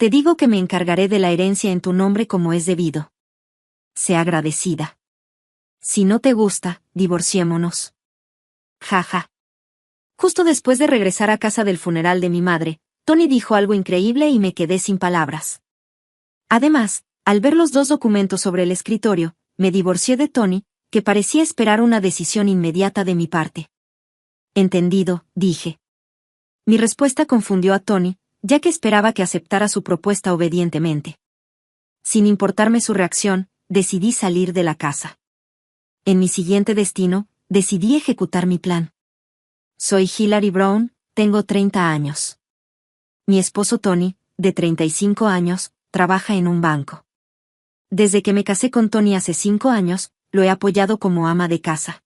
te digo que me encargaré de la herencia en tu nombre como es debido. Sé agradecida. Si no te gusta, divorciémonos. Jaja. Justo después de regresar a casa del funeral de mi madre, Tony dijo algo increíble y me quedé sin palabras. Además, al ver los 2 documentos sobre el escritorio, me divorcié de Tony, que parecía esperar una decisión inmediata de mi parte. Entendido, dije. Mi respuesta confundió a Tony, ya que esperaba que aceptara su propuesta obedientemente. Sin importarme su reacción, decidí salir de la casa. En mi siguiente destino, decidí ejecutar mi plan. Soy Hilary Brown, tengo 30 años. Mi esposo Tony, de 35 años, trabaja en un banco. Desde que me casé con Tony hace 5 años, lo he apoyado como ama de casa.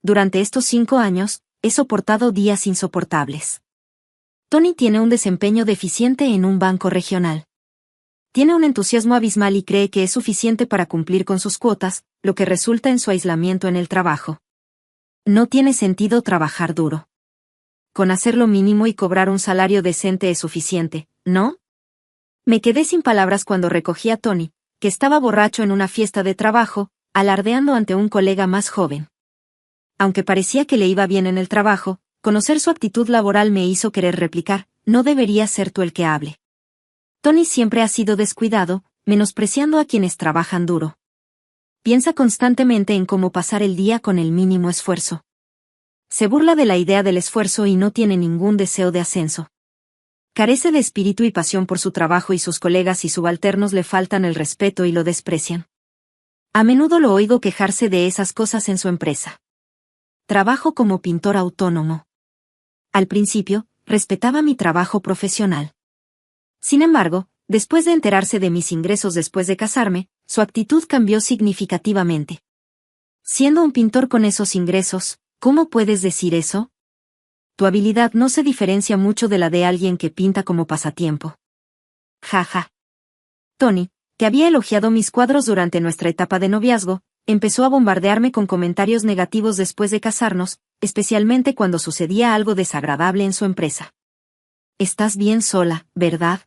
Durante estos 5 años, he soportado días insoportables. Tony tiene un desempeño deficiente en un banco regional. Tiene un entusiasmo abismal y cree que es suficiente para cumplir con sus cuotas, lo que resulta en su aislamiento en el trabajo. No tiene sentido trabajar duro. Con hacer lo mínimo y cobrar un salario decente es suficiente, ¿no? Me quedé sin palabras cuando recogí a Tony, que estaba borracho en una fiesta de trabajo, alardeando ante un colega más joven. Aunque parecía que le iba bien en el trabajo, conocer su actitud laboral me hizo querer replicar, no debería ser tú el que hable. Tony siempre ha sido descuidado, menospreciando a quienes trabajan duro. Piensa constantemente en cómo pasar el día con el mínimo esfuerzo. Se burla de la idea del esfuerzo y no tiene ningún deseo de ascenso. Carece de espíritu y pasión por su trabajo y sus colegas y subalternos le faltan el respeto y lo desprecian. A menudo lo oigo quejarse de esas cosas en su empresa. Trabajo como pintor autónomo. Al principio, respetaba mi trabajo profesional. Sin embargo, después de enterarse de mis ingresos después de casarme, su actitud cambió significativamente. Siendo un pintor con esos ingresos, ¿cómo puedes decir eso? Tu habilidad no se diferencia mucho de la de alguien que pinta como pasatiempo. Jaja. Tony, que había elogiado mis cuadros durante nuestra etapa de noviazgo, empezó a bombardearme con comentarios negativos después de casarnos, especialmente cuando sucedía algo desagradable en su empresa. Estás bien sola, ¿verdad?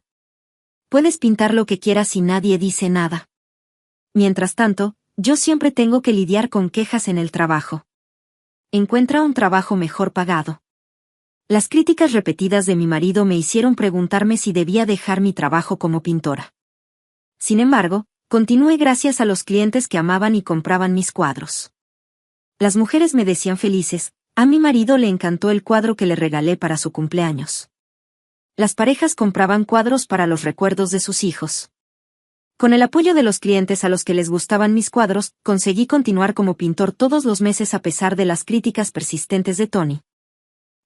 Puedes pintar lo que quieras y nadie dice nada. Mientras tanto, yo siempre tengo que lidiar con quejas en el trabajo. Encuentra un trabajo mejor pagado. Las críticas repetidas de mi marido me hicieron preguntarme si debía dejar mi trabajo como pintora. Sin embargo, continué gracias a los clientes que amaban y compraban mis cuadros. Las mujeres me decían felices, a mi marido le encantó el cuadro que le regalé para su cumpleaños. Las parejas compraban cuadros para los recuerdos de sus hijos. Con el apoyo de los clientes a los que les gustaban mis cuadros, conseguí continuar como pintor todos los meses a pesar de las críticas persistentes de Tony.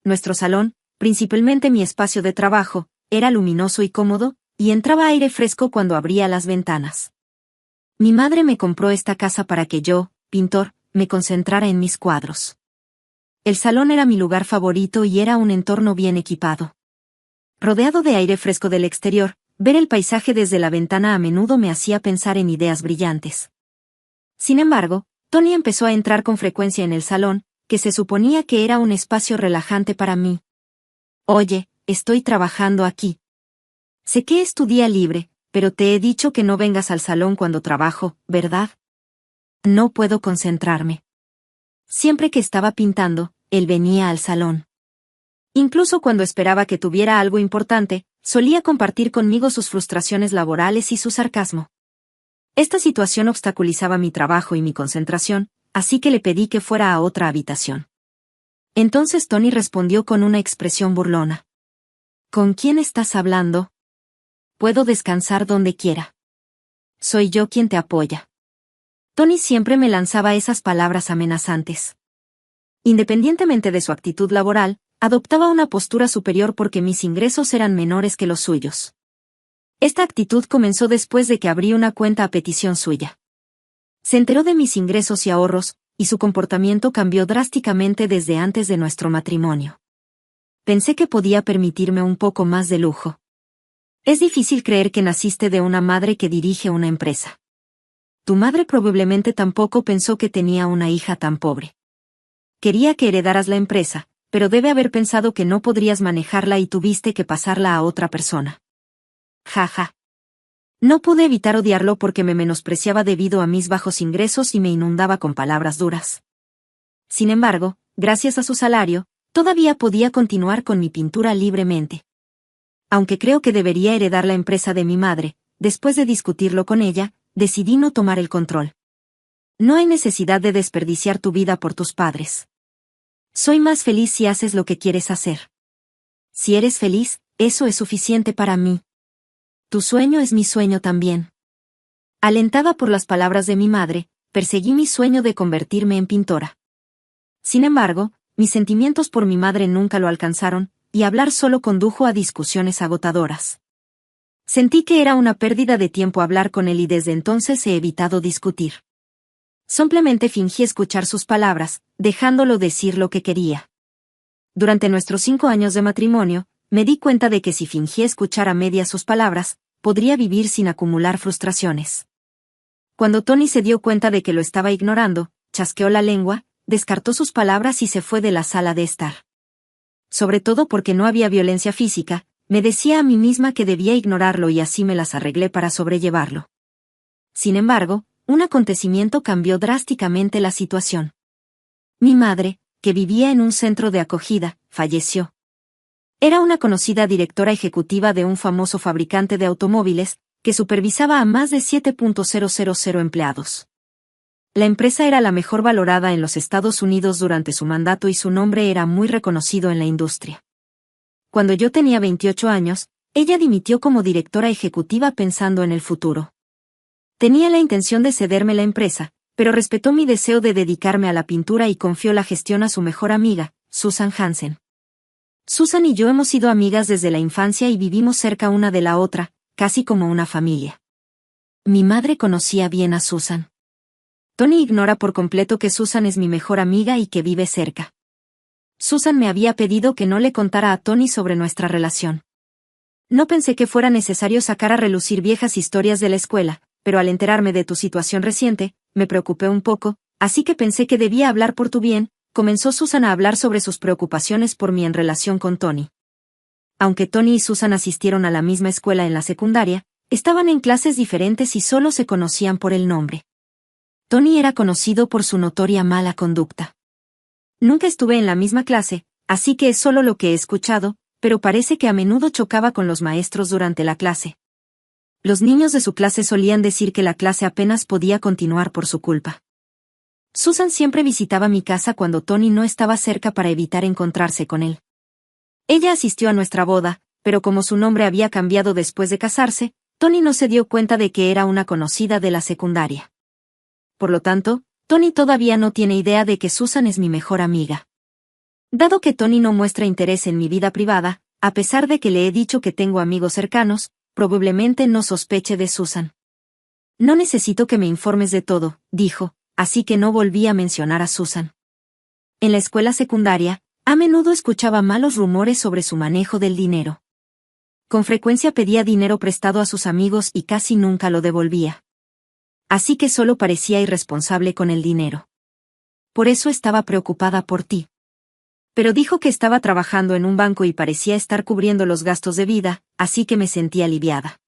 Nuestro salón, principalmente mi espacio de trabajo, era luminoso y cómodo, y entraba aire fresco cuando abría las ventanas. Mi madre me compró esta casa para que yo, pintor, me concentrara en mis cuadros. El salón era mi lugar favorito y era un entorno bien equipado. Rodeado de aire fresco del exterior, ver el paisaje desde la ventana a menudo me hacía pensar en ideas brillantes. Sin embargo, Tony empezó a entrar con frecuencia en el salón, que se suponía que era un espacio relajante para mí. Oye, estoy trabajando aquí. Sé que es tu día libre, pero te he dicho que no vengas al salón cuando trabajo, ¿verdad? No puedo concentrarme. Siempre que estaba pintando, él venía al salón. Incluso cuando esperaba que tuviera algo importante, solía compartir conmigo sus frustraciones laborales y su sarcasmo. Esta situación obstaculizaba mi trabajo y mi concentración, así que le pedí que fuera a otra habitación. Entonces Tony respondió con una expresión burlona. ¿Con quién estás hablando? Puedo descansar donde quiera. Soy yo quien te apoya. Tony siempre me lanzaba esas palabras amenazantes. Independientemente de su actitud laboral, adoptaba una postura superior porque mis ingresos eran menores que los suyos. Esta actitud comenzó después de que abrí una cuenta a petición suya. Se enteró de mis ingresos y ahorros, y su comportamiento cambió drásticamente desde antes de nuestro matrimonio. Pensé que podía permitirme un poco más de lujo. Es difícil creer que naciste de una madre que dirige una empresa. Tu madre probablemente tampoco pensó que tenía una hija tan pobre. Quería que heredaras la empresa, pero debe haber pensado que no podrías manejarla y tuviste que pasarla a otra persona. Jaja. No pude evitar odiarlo porque me menospreciaba debido a mis bajos ingresos y me inundaba con palabras duras. Sin embargo, gracias a su salario, todavía podía continuar con mi pintura libremente. Aunque creo que debería heredar la empresa de mi madre, después de discutirlo con ella, decidí no tomar el control. No hay necesidad de desperdiciar tu vida por tus padres. Soy más feliz si haces lo que quieres hacer. Si eres feliz, eso es suficiente para mí. Tu sueño es mi sueño también. Alentada por las palabras de mi madre, perseguí mi sueño de convertirme en pintora. Sin embargo, mis sentimientos por mi madre nunca lo alcanzaron, y hablar solo condujo a discusiones agotadoras. Sentí que era una pérdida de tiempo hablar con él y desde entonces he evitado discutir. Simplemente fingí escuchar sus palabras, dejándolo decir lo que quería. Durante nuestros 5 años de matrimonio, me di cuenta de que si fingía escuchar a medias sus palabras, podría vivir sin acumular frustraciones. Cuando Tony se dio cuenta de que lo estaba ignorando, chasqueó la lengua, descartó sus palabras y se fue de la sala de estar. Sobre todo porque no había violencia física, me decía a mí misma que debía ignorarlo y así me las arreglé para sobrellevarlo. Sin embargo, un acontecimiento cambió drásticamente la situación. Mi madre, que vivía en un centro de acogida, falleció. Era una conocida directora ejecutiva de un famoso fabricante de automóviles, que supervisaba a más de 7.000 empleados. La empresa era la mejor valorada en los Estados Unidos durante su mandato y su nombre era muy reconocido en la industria. Cuando yo tenía 28 años, ella dimitió como directora ejecutiva pensando en el futuro. Tenía la intención de cederme la empresa, pero respetó mi deseo de dedicarme a la pintura y confió la gestión a su mejor amiga, Susan Hansen. Susan y yo hemos sido amigas desde la infancia y vivimos cerca una de la otra, casi como una familia. Mi madre conocía bien a Susan. Tony ignora por completo que Susan es mi mejor amiga y que vive cerca. Susan me había pedido que no le contara a Tony sobre nuestra relación. No pensé que fuera necesario sacar a relucir viejas historias de la escuela, pero al enterarme de tu situación reciente, me preocupé un poco, así que pensé que debía hablar por tu bien. Comenzó Susan a hablar sobre sus preocupaciones por mí en relación con Tony. Aunque Tony y Susan asistieron a la misma escuela en la secundaria, estaban en clases diferentes y solo se conocían por el nombre. Tony era conocido por su notoria mala conducta. Nunca estuve en la misma clase, así que es solo lo que he escuchado, pero parece que a menudo chocaba con los maestros durante la clase. Los niños de su clase solían decir que la clase apenas podía continuar por su culpa. Susan siempre visitaba mi casa cuando Tony no estaba cerca para evitar encontrarse con él. Ella asistió a nuestra boda, pero como su nombre había cambiado después de casarse, Tony no se dio cuenta de que era una conocida de la secundaria. Por lo tanto, Tony todavía no tiene idea de que Susan es mi mejor amiga. Dado que Tony no muestra interés en mi vida privada, a pesar de que le he dicho que tengo amigos cercanos, probablemente no sospeche de Susan. No necesito que me informes de todo, dijo, así que no volví a mencionar a Susan. En la escuela secundaria, a menudo escuchaba malos rumores sobre su manejo del dinero. Con frecuencia pedía dinero prestado a sus amigos y casi nunca lo devolvía. Así que solo parecía irresponsable con el dinero. Por eso estaba preocupada por ti. Pero dijo que estaba trabajando en un banco y parecía estar cubriendo los gastos de vida, así que me sentí aliviada.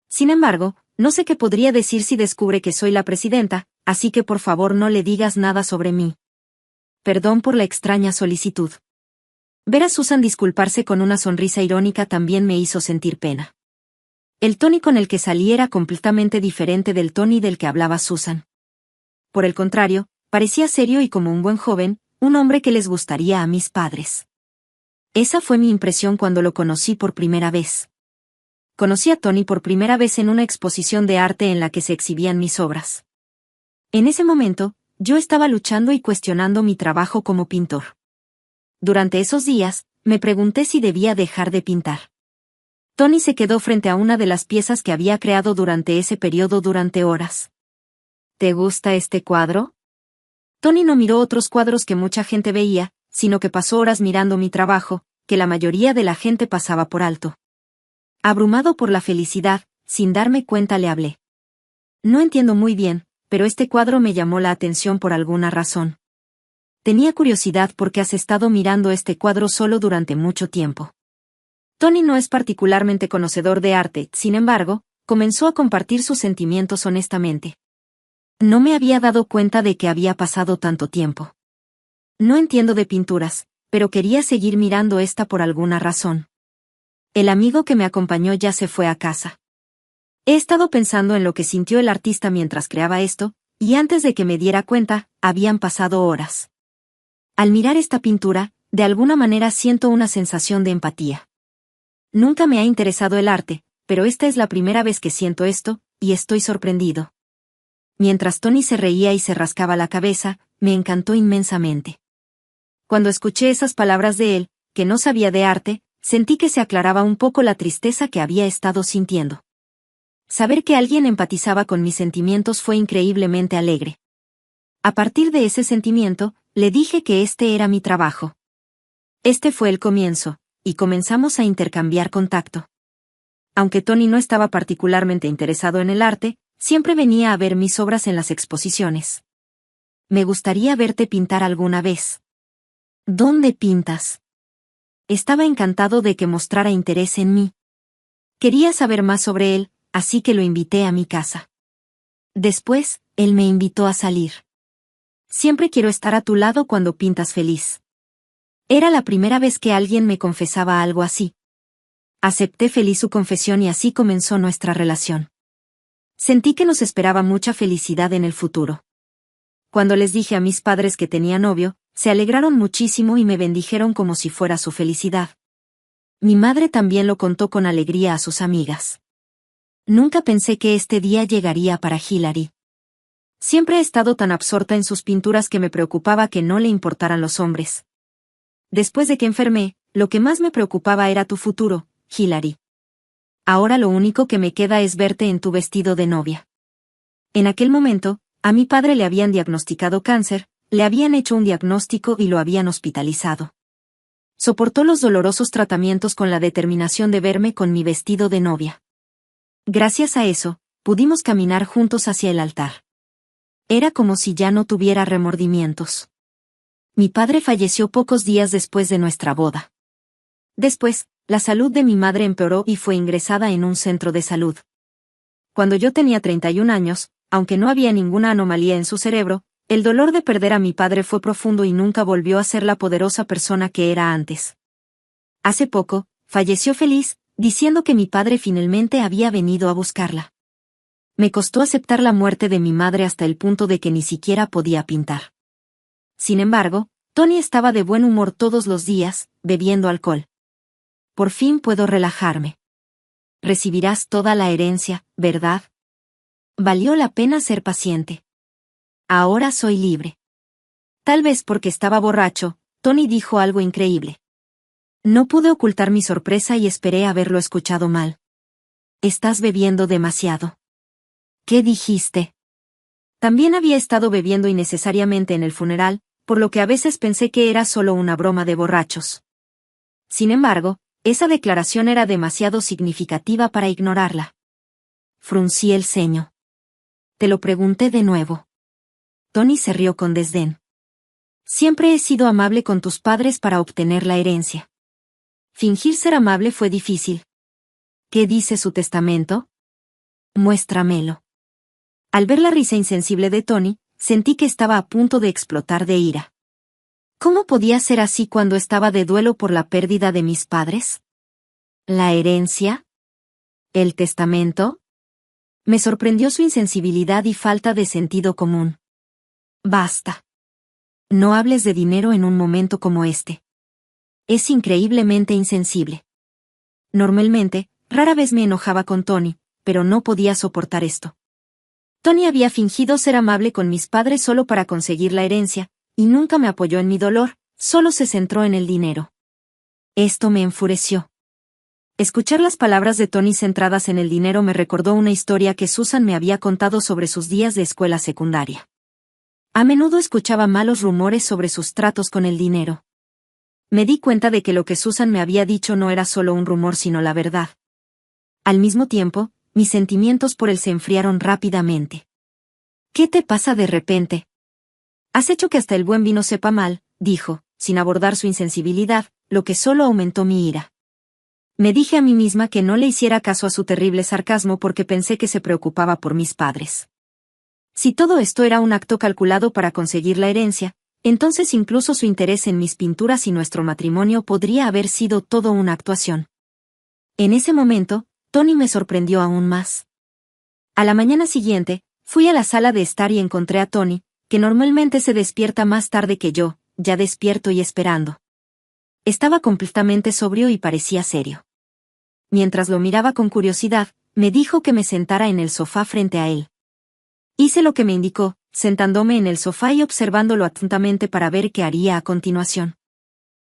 Sin embargo, no sé qué podría decir si descubre que soy la presidenta, así que por favor no le digas nada sobre mí. Perdón por la extraña solicitud. Ver a Susan disculparse con una sonrisa irónica también me hizo sentir pena. El Tony con el que salí era completamente diferente del Tony del que hablaba Susan. Por el contrario, parecía serio y como un buen joven, un hombre que les gustaría a mis padres. Esa fue mi impresión cuando lo conocí por primera vez. Conocí a Tony por primera vez en una exposición de arte en la que se exhibían mis obras. En ese momento, yo estaba luchando y cuestionando mi trabajo como pintor. Durante esos días, me pregunté si debía dejar de pintar. Tony se quedó frente a una de las piezas que había creado durante ese periodo durante horas. ¿Te gusta este cuadro? Tony no miró otros cuadros que mucha gente veía, sino que pasó horas mirando mi trabajo, que la mayoría de la gente pasaba por alto. Abrumado por la felicidad, sin darme cuenta le hablé. No entiendo muy bien, pero este cuadro me llamó la atención por alguna razón. Tenía curiosidad porque has estado mirando este cuadro solo durante mucho tiempo. Tony no es particularmente conocedor de arte, sin embargo, comenzó a compartir sus sentimientos honestamente. No me había dado cuenta de que había pasado tanto tiempo. No entiendo de pinturas, pero quería seguir mirando esta por alguna razón. El amigo que me acompañó ya se fue a casa. He estado pensando en lo que sintió el artista mientras creaba esto, y antes de que me diera cuenta, habían pasado horas. Al mirar esta pintura, de alguna manera siento una sensación de empatía. Nunca me ha interesado el arte, pero esta es la primera vez que siento esto, y estoy sorprendido. Mientras Tony se reía y se rascaba la cabeza, me encantó inmensamente. Cuando escuché esas palabras de él, que no sabía de arte, sentí que se aclaraba un poco la tristeza que había estado sintiendo. Saber que alguien empatizaba con mis sentimientos fue increíblemente alegre. A partir de ese sentimiento, le dije que este era mi trabajo. Este fue el comienzo, y comenzamos a intercambiar contacto. Aunque Tony no estaba particularmente interesado en el arte, siempre venía a ver mis obras en las exposiciones. Me gustaría verte pintar alguna vez. ¿Dónde pintas? Estaba encantado de que mostrara interés en mí. Quería saber más sobre él, así que lo invité a mi casa. Después, él me invitó a salir. Siempre quiero estar a tu lado cuando pintas feliz. Era la primera vez que alguien me confesaba algo así. Acepté feliz su confesión y así comenzó nuestra relación. Sentí que nos esperaba mucha felicidad en el futuro. Cuando les dije a mis padres que tenía novio, se alegraron muchísimo y me bendijeron como si fuera su felicidad. Mi madre también lo contó con alegría a sus amigas. Nunca pensé que este día llegaría para Hilary. Siempre he estado tan absorta en sus pinturas que me preocupaba que no le importaran los hombres. Después de que enfermé, lo que más me preocupaba era tu futuro, Hilary. Ahora lo único que me queda es verte en tu vestido de novia. En aquel momento, a mi padre le habían diagnosticado cáncer, le habían hecho un diagnóstico y lo habían hospitalizado. Soportó los dolorosos tratamientos con la determinación de verme con mi vestido de novia. Gracias a eso, pudimos caminar juntos hacia el altar. Era como si ya no tuviera remordimientos. Mi padre falleció pocos días después de nuestra boda. Después, la salud de mi madre empeoró y fue ingresada en un centro de salud. Cuando yo tenía 31 años, aunque no había ninguna anomalía en su cerebro, el dolor de perder a mi padre fue profundo y nunca volvió a ser la poderosa persona que era antes. Hace poco, falleció feliz, diciendo que mi padre finalmente había venido a buscarla. Me costó aceptar la muerte de mi madre hasta el punto de que ni siquiera podía pintar. Sin embargo, Tony estaba de buen humor todos los días, bebiendo alcohol. Por fin puedo relajarme. Recibirás toda la herencia, ¿verdad? Valió la pena ser paciente. Ahora soy libre. Tal vez porque estaba borracho, Tony dijo algo increíble. No pude ocultar mi sorpresa y esperé haberlo escuchado mal. Estás bebiendo demasiado. ¿Qué dijiste? También había estado bebiendo innecesariamente en el funeral, por lo que a veces pensé que era solo una broma de borrachos. Sin embargo, esa declaración era demasiado significativa para ignorarla. Fruncí el ceño. Te lo pregunté de nuevo. Tony se rió con desdén. Siempre he sido amable con tus padres para obtener la herencia. Fingir ser amable fue difícil. ¿Qué dice su testamento? Muéstramelo. Al ver la risa insensible de Tony, sentí que estaba a punto de explotar de ira. ¿Cómo podía ser así cuando estaba de duelo por la pérdida de mis padres? ¿La herencia? ¿El testamento? Me sorprendió su insensibilidad y falta de sentido común. Basta. No hables de dinero en un momento como este. Es increíblemente insensible. Normalmente, rara vez me enojaba con Tony, pero no podía soportar esto. Tony había fingido ser amable con mis padres solo para conseguir la herencia, y nunca me apoyó en mi dolor, solo se centró en el dinero. Esto me enfureció. Escuchar las palabras de Tony centradas en el dinero me recordó una historia que Susan me había contado sobre sus días de escuela secundaria. A menudo escuchaba malos rumores sobre sus tratos con el dinero. Me di cuenta de que lo que Susan me había dicho no era solo un rumor sino la verdad. Al mismo tiempo, mis sentimientos por él se enfriaron rápidamente. ¿Qué te pasa de repente? Has hecho que hasta el buen vino sepa mal, dijo, sin abordar su insensibilidad, lo que solo aumentó mi ira. Me dije a mí misma que no le hiciera caso a su terrible sarcasmo porque pensé que se preocupaba por mis padres. Si todo esto era un acto calculado para conseguir la herencia, entonces incluso su interés en mis pinturas y nuestro matrimonio podría haber sido todo una actuación. En ese momento, Tony me sorprendió aún más. A la mañana siguiente, fui a la sala de estar y encontré a Tony, que normalmente se despierta más tarde que yo, ya despierto y esperando. Estaba completamente sobrio y parecía serio. Mientras lo miraba con curiosidad, me dijo que me sentara en el sofá frente a él. Hice lo que me indicó, sentándome en el sofá y observándolo atentamente para ver qué haría a continuación.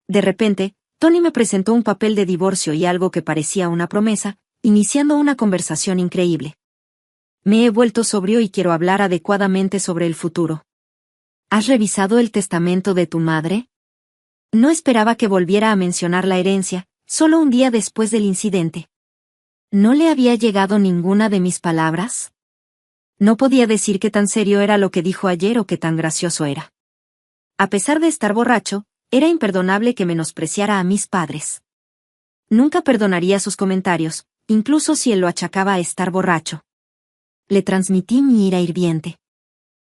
De repente, Tony me presentó un papel de divorcio y algo que parecía una promesa, iniciando una conversación increíble. Me he vuelto sobrio y quiero hablar adecuadamente sobre el futuro. ¿Has revisado el testamento de tu madre? No esperaba que volviera a mencionar la herencia, solo un día después del incidente. ¿No le había llegado ninguna de mis palabras? No podía decir qué tan serio era lo que dijo ayer o qué tan gracioso era. A pesar de estar borracho, era imperdonable que menospreciara a mis padres. Nunca perdonaría sus comentarios, incluso si él lo achacaba a estar borracho. Le transmití mi ira hirviente.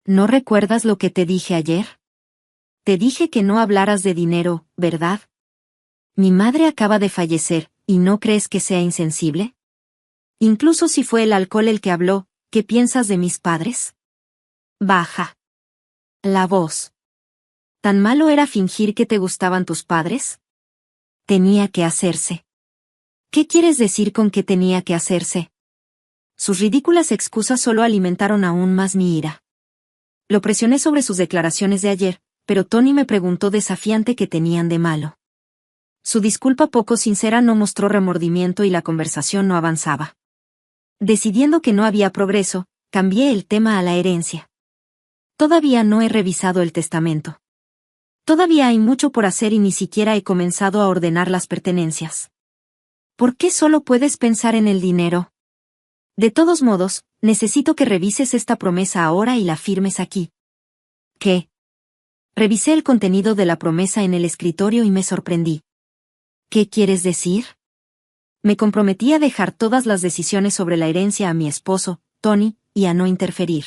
¿No recuerdas lo que te dije ayer? Te dije que no hablaras de dinero, ¿verdad? Mi madre acaba de fallecer, ¿y no crees que sea insensible? Incluso si fue el alcohol el que habló, ¿qué piensas de mis padres? Baja la voz. ¿Tan malo era fingir que te gustaban tus padres? Tenía que hacerse. ¿Qué quieres decir con que tenía que hacerse? Sus ridículas excusas solo alimentaron aún más mi ira. Lo presioné sobre sus declaraciones de ayer, pero Tony me preguntó desafiante qué tenían de malo. Su disculpa poco sincera no mostró remordimiento y la conversación no avanzaba. Decidiendo que no había progreso, cambié el tema a la herencia. Todavía no he revisado el testamento. Todavía hay mucho por hacer y ni siquiera he comenzado a ordenar las pertenencias. ¿Por qué solo puedes pensar en el dinero? De todos modos, necesito que revises esta promesa ahora y la firmes aquí. ¿Qué? Revisé el contenido de la promesa en el escritorio y me sorprendí. ¿Qué quieres decir? Me comprometí a dejar todas las decisiones sobre la herencia a mi esposo, Tony, y a no interferir.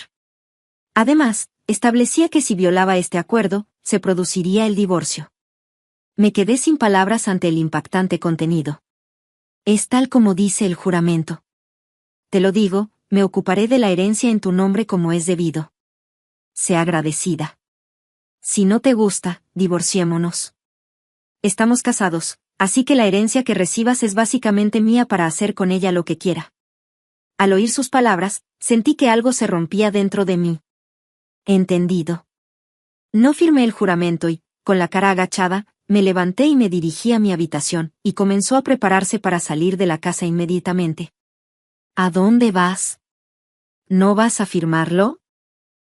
Además, establecía que si violaba este acuerdo, se produciría el divorcio. Me quedé sin palabras ante el impactante contenido. Es tal como dice el juramento. Te lo digo, me ocuparé de la herencia en tu nombre como es debido. Sé agradecida. Si no te gusta, divorciémonos. Estamos casados, así que la herencia que recibas es básicamente mía para hacer con ella lo que quiera. Al oír sus palabras, sentí que algo se rompía dentro de mí. Entendido. No firmé el juramento y, con la cara agachada, me levanté y me dirigí a mi habitación, y comenzó a prepararse para salir de la casa inmediatamente. ¿A dónde vas? ¿No vas a firmarlo?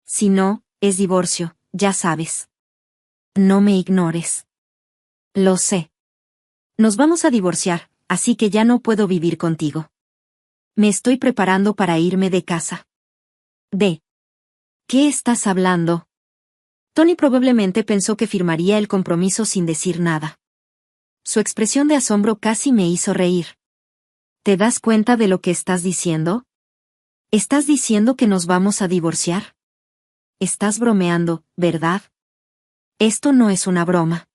Si no, es divorcio, ya sabes. No me ignores. Lo sé. Nos vamos a divorciar, así que ya no puedo vivir contigo. Me estoy preparando para irme de casa. ¿De qué estás hablando? Tony probablemente pensó que firmaría el compromiso sin decir nada. Su expresión de asombro casi me hizo reír. ¿Te das cuenta de lo que estás diciendo? ¿Estás diciendo que nos vamos a divorciar? Estás bromeando, ¿verdad? Esto no es una broma.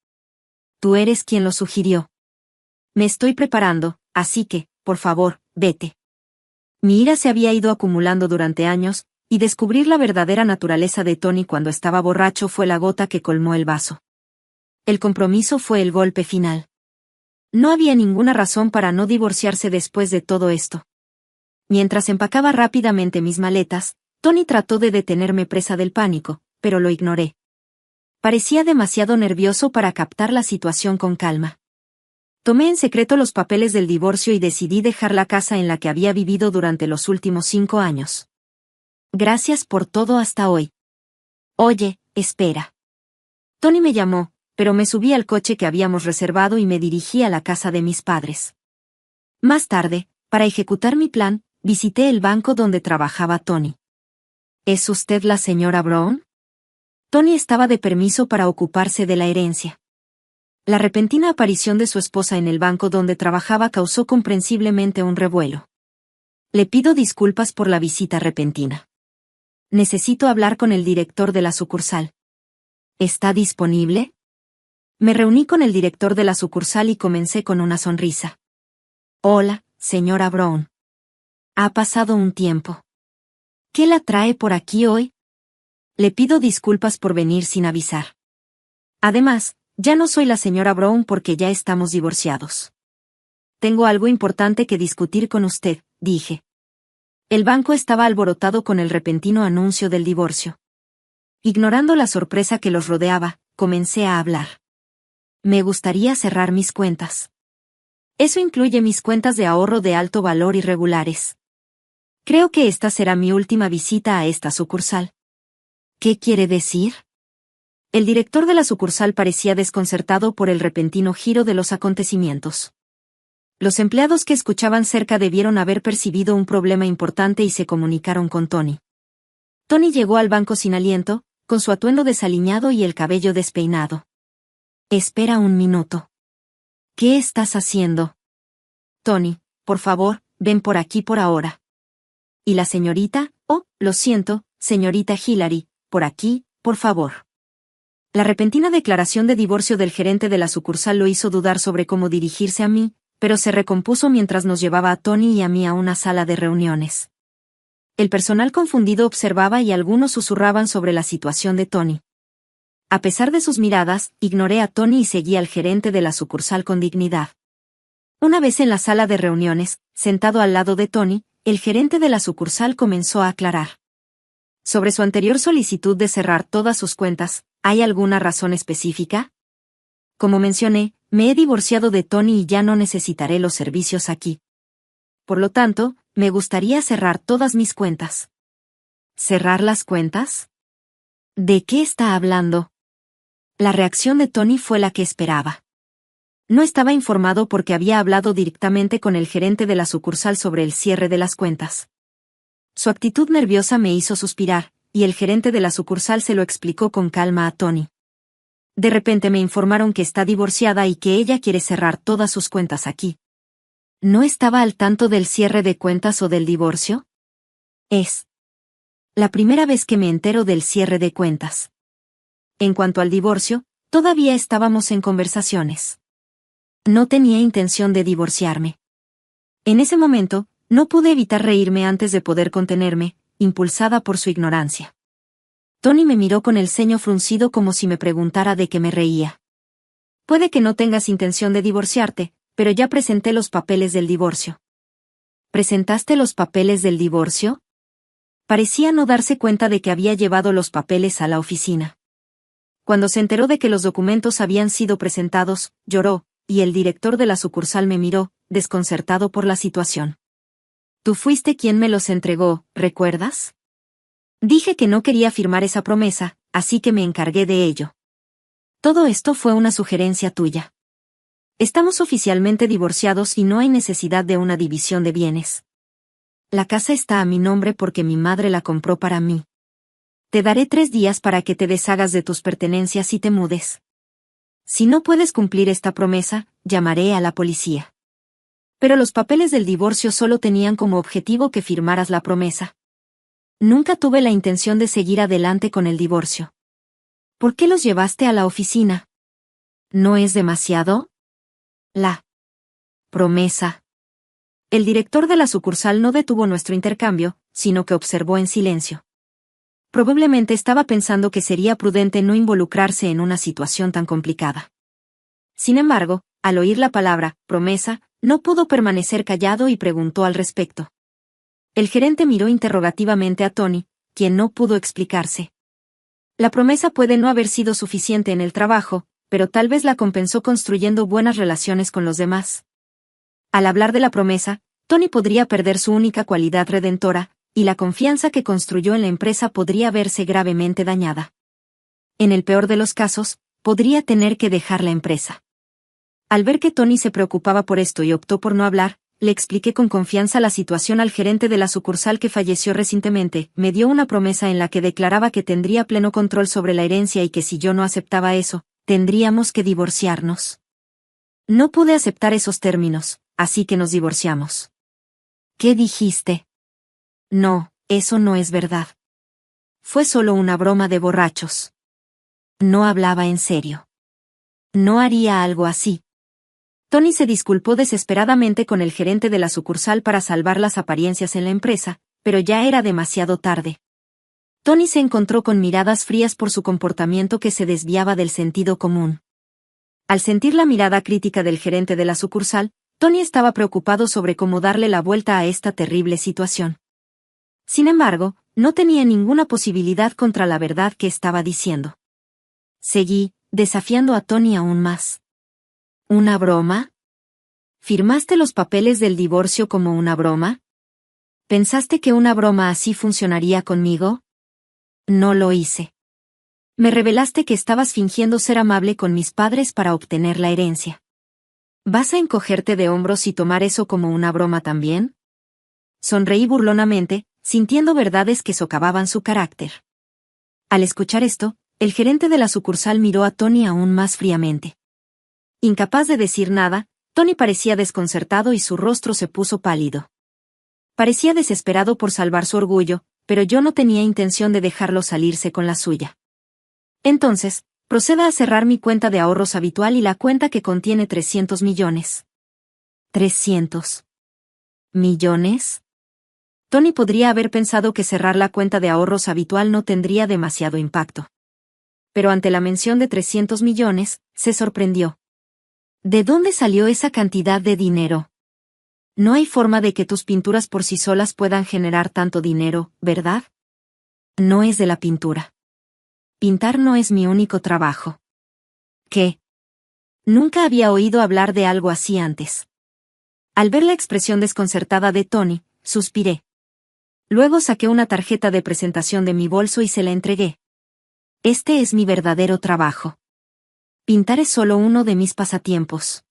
Tú eres quien lo sugirió. Me estoy preparando, así que, por favor, vete. Mi ira se había ido acumulando durante años, y descubrir la verdadera naturaleza de Tony cuando estaba borracho fue la gota que colmó el vaso. El compromiso fue el golpe final. No había ninguna razón para no divorciarse después de todo esto. Mientras empacaba rápidamente mis maletas, Tony trató de detenerme presa del pánico, pero lo ignoré. Parecía demasiado nervioso para captar la situación con calma. Tomé en secreto los papeles del divorcio y decidí dejar la casa en la que había vivido durante los últimos 5 años. Gracias por todo hasta hoy. Oye, espera. Tony me llamó, pero me subí al coche que habíamos reservado y me dirigí a la casa de mis padres. Más tarde, para ejecutar mi plan, visité el banco donde trabajaba Tony. ¿Es usted la señora Brown? Tony estaba de permiso para ocuparse de la herencia. La repentina aparición de su esposa en el banco donde trabajaba causó comprensiblemente un revuelo. Le pido disculpas por la visita repentina. Necesito hablar con el director de la sucursal. ¿Está disponible? Me reuní con el director de la sucursal y comencé con una sonrisa. Hola, señora Brown. Ha pasado un tiempo. ¿Qué la trae por aquí hoy? Le pido disculpas por venir sin avisar. Además, ya no soy la señora Brown porque ya estamos divorciados. Tengo algo importante que discutir con usted, dije. El banco estaba alborotado con el repentino anuncio del divorcio. Ignorando la sorpresa que los rodeaba, comencé a hablar. Me gustaría cerrar mis cuentas. Eso incluye mis cuentas de ahorro de alto valor irregulares. Creo que esta será mi última visita a esta sucursal. ¿Qué quiere decir? El director de la sucursal parecía desconcertado por el repentino giro de los acontecimientos. Los empleados que escuchaban cerca debieron haber percibido un problema importante y se comunicaron con Tony. Tony llegó al banco sin aliento, con su atuendo desaliñado y el cabello despeinado. Espera un minuto. ¿Qué estás haciendo? Tony, por favor, ven por aquí por ahora. ¿Y la señorita? Oh, lo siento, señorita Hillary, por aquí, por favor. La repentina declaración de divorcio del gerente de la sucursal lo hizo dudar sobre cómo dirigirse a mí, pero se recompuso mientras nos llevaba a Tony y a mí a una sala de reuniones. El personal confundido observaba y algunos susurraban sobre la situación de Tony. A pesar de sus miradas, ignoré a Tony y seguí al gerente de la sucursal con dignidad. Una vez en la sala de reuniones, sentado al lado de Tony, el gerente de la sucursal comenzó a aclarar. Sobre su anterior solicitud de cerrar todas sus cuentas, ¿hay alguna razón específica? Como mencioné, me he divorciado de Tony y ya no necesitaré los servicios aquí. Por lo tanto, me gustaría cerrar todas mis cuentas. ¿Cerrar las cuentas? ¿De qué está hablando? La reacción de Tony fue la que esperaba. No estaba informado porque había hablado directamente con el gerente de la sucursal sobre el cierre de las cuentas. Su actitud nerviosa me hizo suspirar, y el gerente de la sucursal se lo explicó con calma a Tony. De repente me informaron que está divorciada y que ella quiere cerrar todas sus cuentas aquí. ¿No estaba al tanto del cierre de cuentas o del divorcio? Es la primera vez que me entero del cierre de cuentas. En cuanto al divorcio, todavía estábamos en conversaciones. No tenía intención de divorciarme. En ese momento, no pude evitar reírme antes de poder contenerme, impulsada por su ignorancia. Tony me miró con el ceño fruncido como si me preguntara de qué me reía. Puede que no tengas intención de divorciarte, pero ya presenté los papeles del divorcio. ¿Presentaste los papeles del divorcio? Parecía no darse cuenta de que había llevado los papeles a la oficina. Cuando se enteró de que los documentos habían sido presentados, lloró, y el director de la sucursal me miró, desconcertado por la situación. Tú fuiste quien me los entregó, ¿recuerdas? Dije que no quería firmar esa promesa, así que me encargué de ello. Todo esto fue una sugerencia tuya. Estamos oficialmente divorciados y no hay necesidad de una división de bienes. La casa está a mi nombre porque mi madre la compró para mí. Te daré 3 días para que te deshagas de tus pertenencias y te mudes. Si no puedes cumplir esta promesa, llamaré a la policía. Pero los papeles del divorcio solo tenían como objetivo que firmaras la promesa. Nunca tuve la intención de seguir adelante con el divorcio. ¿Por qué los llevaste a la oficina? ¿No es demasiado? La promesa. El director de la sucursal no detuvo nuestro intercambio, sino que observó en silencio. Probablemente estaba pensando que sería prudente no involucrarse en una situación tan complicada. Sin embargo, al oír la palabra promesa, no pudo permanecer callado y preguntó al respecto. El gerente miró interrogativamente a Tony, quien no pudo explicarse. La promesa puede no haber sido suficiente en el trabajo, pero tal vez la compensó construyendo buenas relaciones con los demás. Al hablar de la promesa, Tony podría perder su única cualidad redentora, y la confianza que construyó en la empresa podría verse gravemente dañada. En el peor de los casos, podría tener que dejar la empresa. Al ver que Tony se preocupaba por esto y optó por no hablar, le expliqué con confianza la situación al gerente de la sucursal que falleció recientemente. Me dio una promesa en la que declaraba que tendría pleno control sobre la herencia y que si yo no aceptaba eso, Tendríamos que divorciarnos. No pude aceptar esos términos, así que nos divorciamos. ¿Qué dijiste? No, eso no es verdad. Fue solo una broma de borrachos. No hablaba en serio. No haría algo así. Tony se disculpó desesperadamente con el gerente de la sucursal para salvar las apariencias en la empresa, pero ya era demasiado tarde. Tony se encontró con miradas frías por su comportamiento que se desviaba del sentido común. Al sentir la mirada crítica del gerente de la sucursal, Tony estaba preocupado sobre cómo darle la vuelta a esta terrible situación. Sin embargo, no tenía ninguna posibilidad contra la verdad que estaba diciendo. Seguí, desafiando a Tony aún más. ¿Una broma? ¿Firmaste los papeles del divorcio como una broma? ¿Pensaste que una broma así funcionaría conmigo? No lo hice. Me revelaste que estabas fingiendo ser amable con mis padres para obtener la herencia. ¿Vas a encogerte de hombros y tomar eso como una broma también? Sonreí burlonamente, sintiendo verdades que socavaban su carácter. Al escuchar esto, el gerente de la sucursal miró a Tony aún más fríamente. Incapaz de decir nada, Tony parecía desconcertado y su rostro se puso pálido. Parecía desesperado por salvar su orgullo, pero yo no tenía intención de dejarlo salirse con la suya. Entonces, proceda a cerrar mi cuenta de ahorros habitual y la cuenta que contiene 300 millones. ¿300 millones? Tony podría haber pensado que cerrar la cuenta de ahorros habitual no tendría demasiado impacto. Pero ante la mención de 300 millones, se sorprendió. ¿De dónde salió esa cantidad de dinero? No hay forma de que tus pinturas por sí solas puedan generar tanto dinero, ¿verdad? No es de la pintura. Pintar no es mi único trabajo. ¿Qué? Nunca había oído hablar de algo así antes. Al ver la expresión desconcertada de Tony, suspiré. Luego saqué una tarjeta de presentación de mi bolso y se la entregué. Este es mi verdadero trabajo. Pintar es solo uno de mis pasatiempos.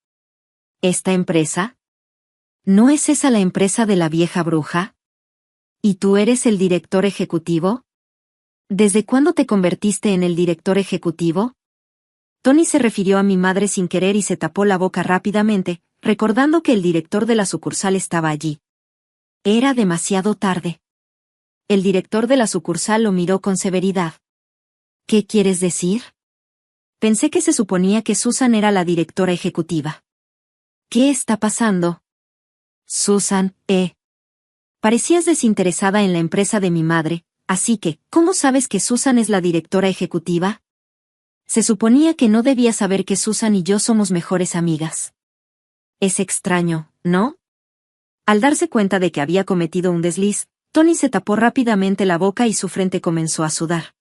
¿Esta empresa? ¿No es esa la empresa de la vieja bruja? ¿Y tú eres el director ejecutivo? ¿Desde cuándo te convertiste en el director ejecutivo? Tony se refirió a mi madre sin querer y se tapó la boca rápidamente, recordando que el director de la sucursal estaba allí. Era demasiado tarde. El director de la sucursal lo miró con severidad. ¿Qué quieres decir? Pensé que se suponía que Susan era la directora ejecutiva. ¿Qué está pasando? Susan, parecías desinteresada en la empresa de mi madre, así que, ¿cómo sabes que Susan es la directora ejecutiva? Se suponía que no debía saber que Susan y yo somos mejores amigas. Es extraño, ¿no? Al darse cuenta de que había cometido un desliz, Tony se tapó rápidamente la boca y su frente comenzó a sudar.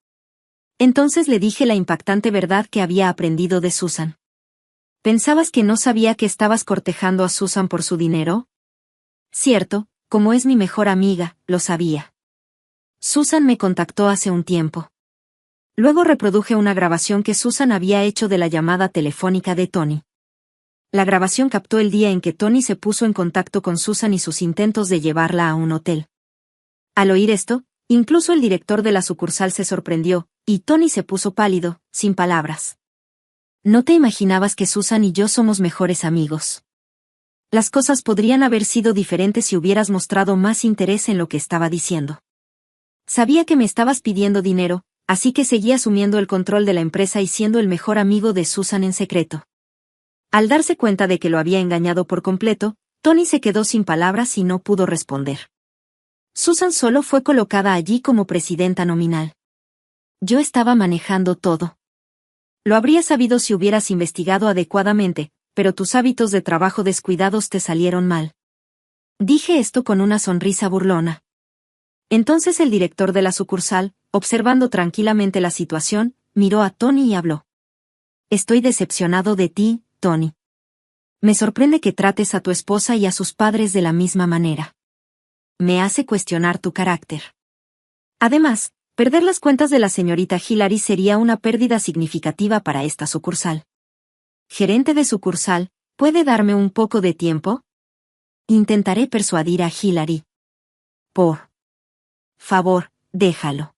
Entonces le dije la impactante verdad que había aprendido de Susan. ¿Pensabas que no sabía que estabas cortejando a Susan por su dinero? Cierto, como es mi mejor amiga, lo sabía. Susan me contactó hace un tiempo. Luego reproduje una grabación que Susan había hecho de la llamada telefónica de Tony. La grabación captó el día en que Tony se puso en contacto con Susan y sus intentos de llevarla a un hotel. Al oír esto, incluso el director de la sucursal se sorprendió, y Tony se puso pálido, sin palabras. No te imaginabas que Susan y yo somos mejores amigos. Las cosas podrían haber sido diferentes si hubieras mostrado más interés en lo que estaba diciendo. Sabía que me estabas pidiendo dinero, así que seguí asumiendo el control de la empresa y siendo el mejor amigo de Susan en secreto. Al darse cuenta de que lo había engañado por completo, Tony se quedó sin palabras y no pudo responder. Susan solo fue colocada allí como presidenta nominal. Yo estaba manejando todo. Lo habría sabido si hubieras investigado adecuadamente, pero tus hábitos de trabajo descuidados te salieron mal. Dije esto con una sonrisa burlona. Entonces el director de la sucursal, observando tranquilamente la situación, miró a Tony y habló. Estoy decepcionado de ti, Tony. Me sorprende que trates a tu esposa y a sus padres de la misma manera. Me hace cuestionar tu carácter. Además, perder las cuentas de la señorita Hillary sería una pérdida significativa para esta sucursal. Gerente de sucursal, ¿puede darme un poco de tiempo? Intentaré persuadir a Hillary. Por favor, déjalo.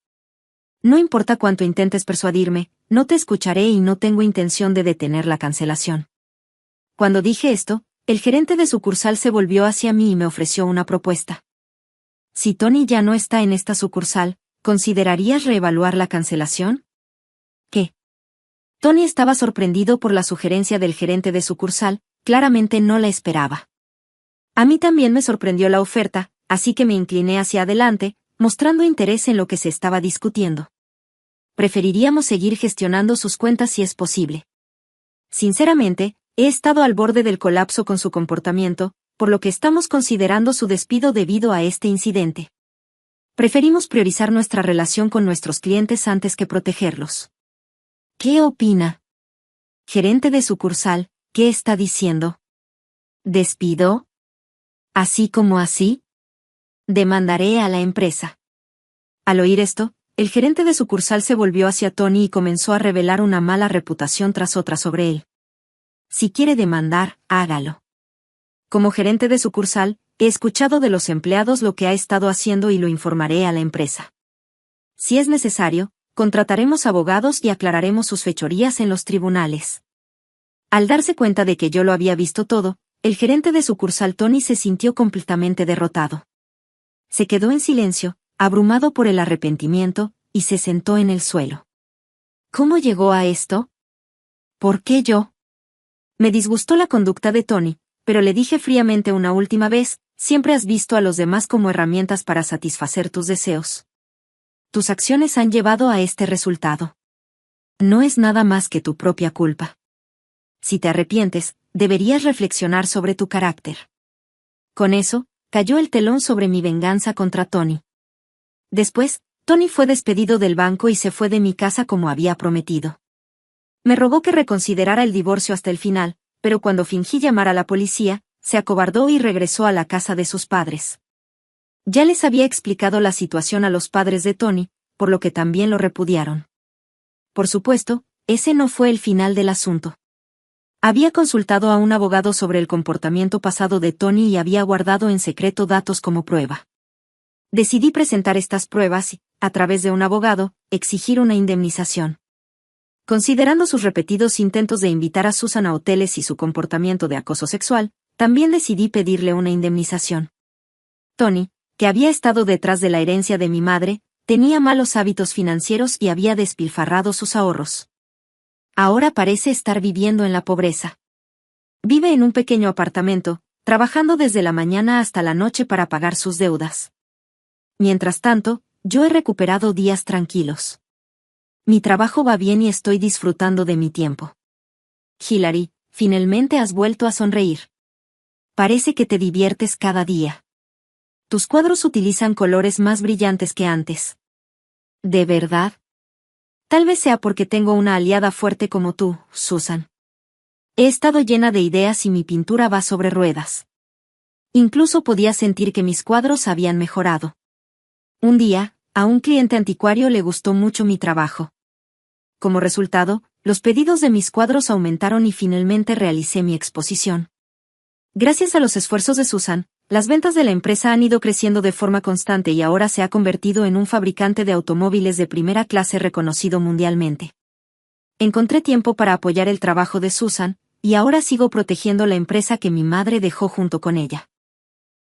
No importa cuánto intentes persuadirme, no te escucharé y no tengo intención de detener la cancelación. Cuando dije esto, el gerente de sucursal se volvió hacia mí y me ofreció una propuesta. Si Tony ya no está en esta sucursal, ¿considerarías reevaluar la cancelación? ¿Qué? Tony estaba sorprendido por la sugerencia del gerente de sucursal, claramente no la esperaba. A mí también me sorprendió la oferta, así que me incliné hacia adelante, mostrando interés en lo que se estaba discutiendo. Preferiríamos seguir gestionando sus cuentas si es posible. Sinceramente, he estado al borde del colapso con su comportamiento, por lo que estamos considerando su despido debido a este incidente. Preferimos priorizar nuestra relación con nuestros clientes antes que protegerlos. ¿Qué opina? Gerente de sucursal, ¿qué está diciendo? ¿Despido? ¿Así como así? Demandaré a la empresa. Al oír esto, el gerente de sucursal se volvió hacia Tony y comenzó a revelar una mala reputación tras otra sobre él. Si quiere demandar, hágalo. Como gerente de sucursal, he escuchado de los empleados lo que ha estado haciendo y lo informaré a la empresa. Si es necesario, contrataremos abogados y aclararemos sus fechorías en los tribunales. Al darse cuenta de que yo lo había visto todo, el gerente de sucursal Tony se sintió completamente derrotado. Se quedó en silencio, abrumado por el arrepentimiento, y se sentó en el suelo. ¿Cómo llegó a esto? ¿Por qué yo? Me disgustó la conducta de Tony, pero le dije fríamente una última vez, siempre has visto a los demás como herramientas para satisfacer tus deseos. Tus acciones han llevado a este resultado. No es nada más que tu propia culpa. Si te arrepientes, deberías reflexionar sobre tu carácter. Con eso, cayó el telón sobre mi venganza contra Tony. Después, Tony fue despedido del banco y se fue de mi casa como había prometido. Me rogó que reconsiderara el divorcio hasta el final, pero cuando fingí llamar a la policía, se acobardó y regresó a la casa de sus padres. Ya les había explicado la situación a los padres de Tony, por lo que también lo repudiaron. Por supuesto, ese no fue el final del asunto. Había consultado a un abogado sobre el comportamiento pasado de Tony y había guardado en secreto datos como prueba. Decidí presentar estas pruebas y, a través de un abogado, exigir una indemnización. Considerando sus repetidos intentos de invitar a Susan a hoteles y su comportamiento de acoso sexual, también decidí pedirle una indemnización. Tony, que había estado detrás de la herencia de mi madre, tenía malos hábitos financieros y había despilfarrado sus ahorros. Ahora parece estar viviendo en la pobreza. Vive en un pequeño apartamento, trabajando desde la mañana hasta la noche para pagar sus deudas. Mientras tanto, yo he recuperado días tranquilos. Mi trabajo va bien y estoy disfrutando de mi tiempo. Hilary, finalmente has vuelto a sonreír. Parece que te diviertes cada día. Tus cuadros utilizan colores más brillantes que antes. ¿De verdad? Tal vez sea porque tengo una aliada fuerte como tú, Susan. He estado llena de ideas y mi pintura va sobre ruedas. Incluso podía sentir que mis cuadros habían mejorado. Un día, a un cliente anticuario le gustó mucho mi trabajo. Como resultado, los pedidos de mis cuadros aumentaron y finalmente realicé mi exposición. Gracias a los esfuerzos de Susan, las ventas de la empresa han ido creciendo de forma constante y ahora se ha convertido en un fabricante de automóviles de primera clase reconocido mundialmente. Encontré tiempo para apoyar el trabajo de Susan, y ahora sigo protegiendo la empresa que mi madre dejó junto con ella.